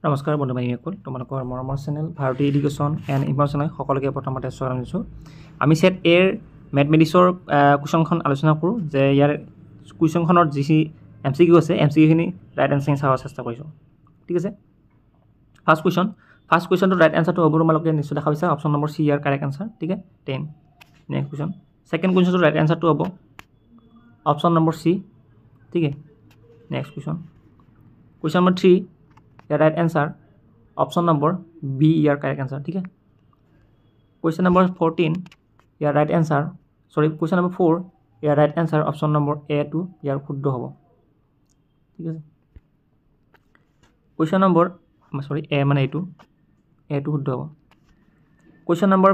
নমস্কাৰ বন্ধু বান্ধৱীসকল, তোমালোকৰ মৰমৰ channel Bharati education and information সকলোকে প্ৰথমতে স্বাগতম জনাইছোঁ। আমি সেট এৰ মেথমেটিক্সৰ কুৱেশ্যনখন আলোচনা কৰোঁ যে ইয়াৰ কুৱেশ্যনখনৰ যি MCQ আছে MCQখিনি ৰাইট এনচাৰ চাব চেষ্টা কৰিছোঁ। ঠিক আছে, ফাৰ্ষ্ট কুৱেশ্যনটো ৰাইট এনচাৰটো হ'ব তোমালোকে নিশ্চয় দেখা পাইছা, অপশ্যন নম্বৰ চি ইয়াৰ কাৰেক্ট এনচাৰ। ঠিক আছে, 10। নেক্সট কুৱেশ্যন, ছেকেণ্ড কুৱেশ্যনটো ৰাইট এনচাৰটো হ'ব অপশ্যন নম্বৰ চি। ঠিক আছে, নেক্সট কুৱেশ্যন নম্বৰ 3 ইয়াৰ right answer option number B ইয়াৰ কাৰেক্ট এনচাৰ। ঠিক আছে, কুৱেশ্যন নম্বৰ 14 ইয়াৰ ৰাইট এনচাৰ কুৱেশ্যন নম্বৰ 4 ইয়াৰ ৰাইট এনচাৰ অপশ্যন নম্বৰ এটো ইয়াৰ শুদ্ধ হ'ব। ঠিক আছে, কুৱেশ্যন নম্বৰ এ মানে এটো শুদ্ধ হ'ব। কুৱেশ্যন নম্বৰ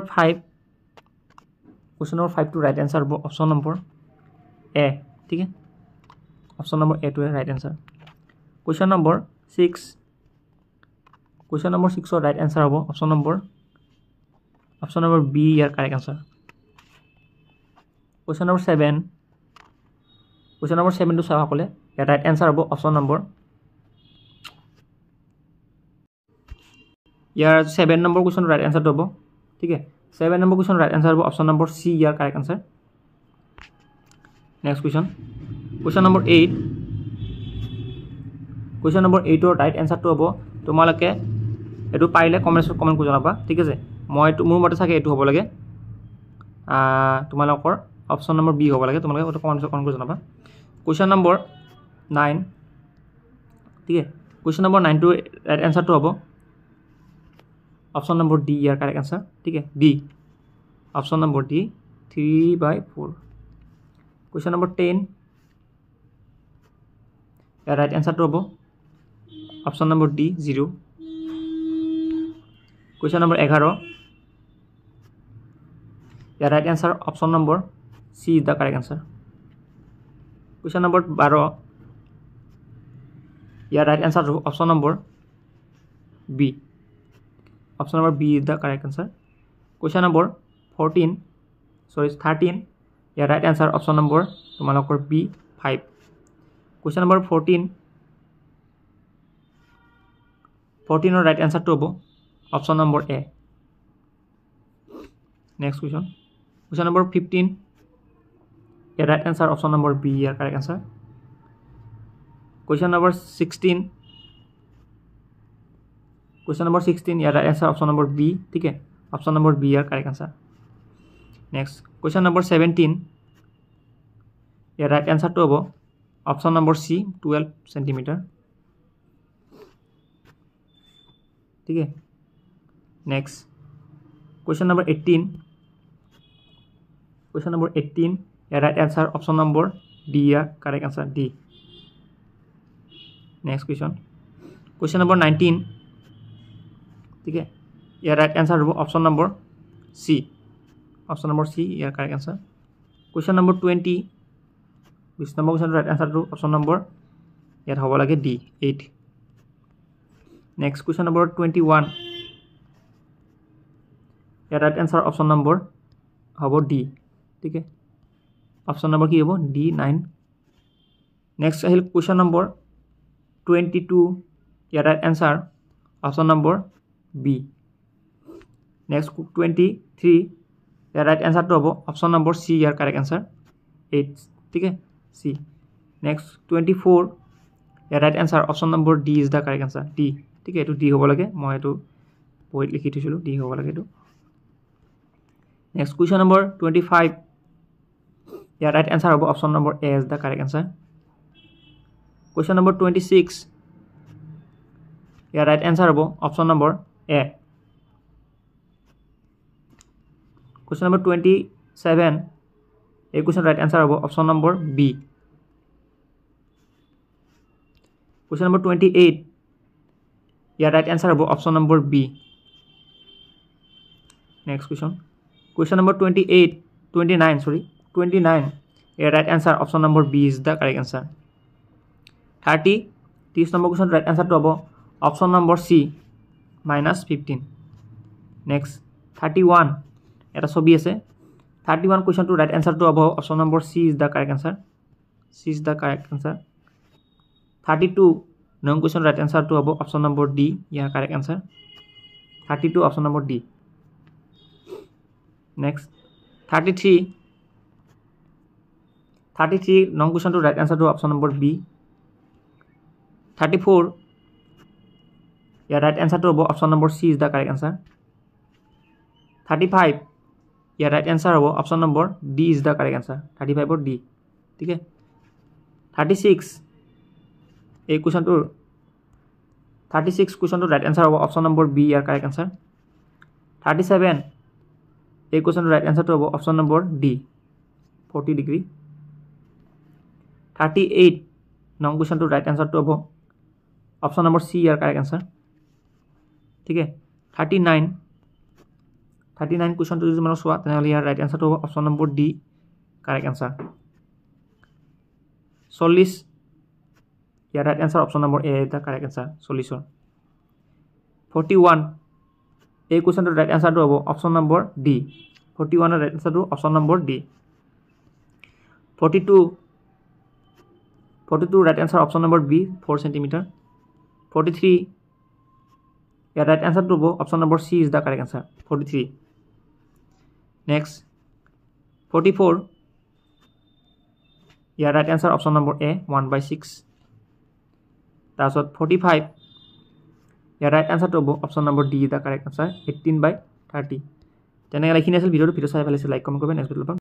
5টো ৰাইট এনচাৰ হ'ব অপশ্যন নম্বৰ এ। ঠিক আছে, অপশ্যন নম্বৰ এটোৱে ৰাইট এনচাৰ। কুৱেশ্যন নম্বৰ 6ৰ ৰাইট এনচাৰ হ'ব অপশ্যন নম্বৰ বি ইয়াৰ কাৰেক্ট এনচাৰ। কুৱেশ্যন নম্বৰ 7টো চাওক সকলে, ইয়াৰ ৰাইট এনচাৰ হ'ব অপশ্যন নম্বৰ ইয়াৰ 7 নম্বৰ কুৱেশ্যন ৰাইট এনচাৰটো হ'ব। ঠিক আছে, 7 নম্বৰ কুৱেশ্যন ৰাইট এনচাৰ হ'ব অপশ্যন নম্বৰ চি ইয়াৰ correct answer. Next question number 8। Question number 8ৰ right এনচাৰটো হ'ব, তোমালোকে এইটো পাৰিলে কমেণ্ট কৰি জনাবা। ঠিক আছে, মোৰ মতে চাগে এইটো হ'ব লাগে, তোমালোকৰ অপশ্যন নম্বৰ বি হ'ব লাগে, তোমালোকে এইটো কমেণ্ট কৰি জনাবা। Question number 9। ঠিক আছে, কুৱেশ্যন নম্বৰ 9টোৰ ৰাইট এনচাৰটো হ'ব অপশ্যন নম্বৰ ডি ইয়াৰ কাৰেক্ট এনচাৰ। ঠিক আছে, D, option number D 3/4। Question number 10 ইয়াৰ ৰাইট এনচাৰটো হ'ব option number D 0। Question number 11 ইয়াৰ right answer option number C is the correct answer. Question number 12 ইয়াৰ ৰাইট এনচাৰ হ'ব option number B. Option number B is the correct answer. Question number 13 ইয়াৰ right answer option number তোমালোকৰ B 5। Question number 14ৰ right এনচাৰটো হ'ব option number A. Next question number 15 ইয়াৰ right answer option number B ইয়াৰ correct answer. Question number 16 ইয়াৰ right answer option number B. ঠিক আছে, অপশ্যন নম্বৰ বি ইয়াৰ correct answer. Next question number 17 ইয়াৰ ৰাইট এনচাৰটো হ'ব অপশ্যন নম্বৰ চি 12 চেণ্টিমিটাৰ। ঠিক আছে, নেক্সট কুৱেশ্যন নম্বৰ 18 ইয়াৰ right answer option number D ইয়াৰ correct answer, D. Next question number 19। ঠিক আছে, ইয়াৰ ৰাইট এনচাৰ হ'ব অপশ্যন নম্বৰ চি ইয়াৰ correct answer. Question number 20 number কুৱেশ্যনটো ৰাইট এনচাৰটো অপশ্যন নম্বৰ ইয়াত হ'ব লাগে ডি 8। নেক্সট কুৱেশ্যন নম্বৰ 21 ইয়াৰ ৰাইট এনচাৰ অপশ্যন নম্বৰ হ'ব ডি। ঠিক আছে, অপশ্যন নম্বৰ কি হ'ব ডি 9। নেক্সট আহিল কুৱেশ্যন নম্বৰ 22 ইয়াৰ right answer option number B. Next 23 ইয়াৰ ৰাইট এনচাৰটো হ'ব অপশ্যন নম্বৰ চি ইয়াৰ কাৰেক্ট এনচাৰ 8। ঠিক আছে, C. Next 24 year right answer option number D is the correct answer, D. ঠিক আছে, এইটো ডি হ'ব লাগে, মই এইটো বহীত লিখি থৈছিলোঁ, ডি হ'ব লাগে এইটো। নেক্সট কুৱেশ্যন নম্বৰ 25 ইয়াৰ ৰাইট এনচাৰ হ'ব option number A is the correct answer. Question number 26 ইয়াৰ ৰাইট এনচাৰ হ'ব option number A. Question number 27 এই কুৱেশ্যন ৰাইট এনচাৰ হ'ব option number B. Question number 28 ইয়াৰ ৰাইট এনচাৰ হ'ব option number B. Next question number 29 ইয়াৰ right answer option number B is the correct answer. 30 number question right এনচাৰটো হ'ব option number C -15। Next 31 এটা ছবি আছে, 31 কুৱেশ্যনটো right এনচাৰটো হ'ব option number C is the correct answer, 32 9 question right এনচাৰটো হ'ব অপশ্যন নম্বৰ ডি ইয়াৰ correct answer 32 option number D next 33 9 কুৱেশ্যনটো ৰাইট এনচাৰটো অপশ্যন নম্বৰ বি 34 ইয়াৰ ৰাইট এনচাৰটো হ'ব option number C is the correct answer 35 ইয়াৰ ৰাইট এনচাৰ হ'ব option number D is the correct answer 35 D ঠিক আছে 36 এই কুৱেশ্যনটোৰ 36 কুৱেশ্যনটোৰ ৰাইট এনচাৰ হ'ব অপশ্যন নম্বৰ বি ইয়াৰ কাৰেক্ট এনচাৰ 37 এই কুৱেশ্যনটোৰ ৰাইট এনচাৰটো হ'ব অপশ্যন নম্বৰ ডি 40 ডিগ্ৰী 38 নং কুৱেশ্যনটোৰ ৰাইট এনচাৰটো হ'ব অপশ্যন নম্বৰ চি ইয়াৰ কাৰেক্ট এনচাৰ ঠিক আছে 39 কুৱেশ্যনটো যদি মানে চোৱা তেনেহ'লে ইয়াৰ ৰাইট এনচাৰটো হ'ব option number D correct answer 40 ইয়াৰ right answer option number A the correct answer 40ৰ 41 এই কুৱেশ্যনটোৰ ৰাইট এনচাৰটো হ'ব অপশ্যন নম্বৰ ডি 41ৰ ৰাইট এনচাৰটো option number D 42 right answer option number B 4 centimetre 43 ইয়াৰ ৰাইট এনচাৰটো হ'ব option number C is the correct answer 43 next 44 ইয়াৰ right answer option number A 1/6 তাৰপিছত 45 ইয়াৰ ৰাইট এনচাৰটো হ'ব option number D the correct answer 18/30 তেনেহ'লে এইখিনি আছিল ভিডিঅ'টো চাই ভাল লাগিছে লাইক কমেণ্ট কৰিবা নেক্সট ভিডিঅ'ত